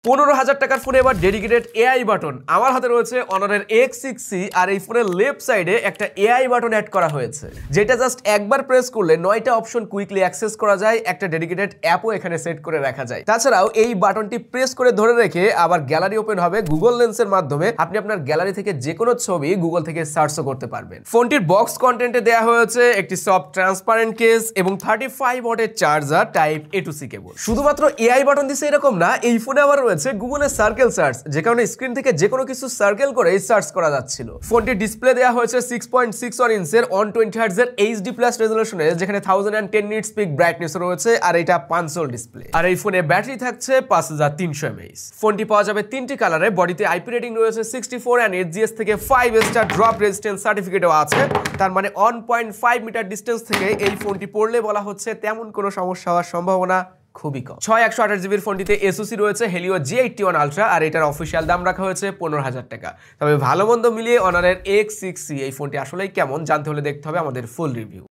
15,000 টাকার ফোনে এবার ডেডিকেটেড এআই বাটন। আমার হাতে রয়েছে অনারের X6C আর এই ফোনের লেফট সাইডে একটা এআই বাটন অ্যাড করা হয়েছে, যেটা জাস্ট একবার প্রেস করলে 9টা অপশন কুইকলি অ্যাক্সেস করা যায়। একটা ডেডিকেটেড অ্যাপও এখানে সেট করে রাখা যায়। তাছাড়াও এই বাটনটি প্রেস করে ধরে রেখে আবার গ্যালারি ওপেন হবে গুগল লেন্সের মাধ্যমে। আপনি আপনার গ্যালারি থেকে যে কোনো ছবি গুগল থেকে সার্চও করতে পারবেন। ফোনটির বক্স কন্টেন্টে দেওয়া হয়েছে একটি সফট ট্রান্সপারেন্ট কেস এবং 35 ওয়াটের charger type A to C কেবল। শুধুমাত্র এআই বাটন দিছে এরকম না, এই ফোনে আবার রয়েছে গুগলের সার্কেল সার্চ, যে কারণে স্ক্রিন থেকে যে কোনো কিছু সার্কেল করে সার্চ করা যাচ্ছিল। ফোনটির ডিসপ্লে দেওয়া হয়েছে 6.61 ইঞ্চের 120 হার্টজের HD+ রেজোলিউশনে, যেখানে 1010 নিটস পিক ব্রাইটনেস রয়েছে আর এটা 500 ডিসপ্লে। আর এই ফোনে ব্যাটারি থাকছে 5300 mAh। ফোনটি পাওয়া যাবে 3টি কালারে। বডিতে আইপি রেটিং রয়েছে 64 and HGS থেকে 5 স্টার ড্রপ রেজিস্ট্যান্স সার্টিফিকেটও আছে। তার মানে 1.5 মিটার ডিসটেন্স থেকে এই ফোনটি পড়লে বলা হচ্ছে তেমন কোনো সমস্যা হওয়ার সম্ভাবনা খুবই কম। 6128GB ফোনটিতে SoC রয়েছে Helio G81 Ultra আর এটার অফিসিয়াল দাম রাখা হয়েছে 15,000 টাকা। তবে ভালো মন্দ মিলিয়ে অনারের X6C এই ফোনটি আসলেই কেমন জানতে হলে দেখতে হবে আমাদের ফুল রিভিউ।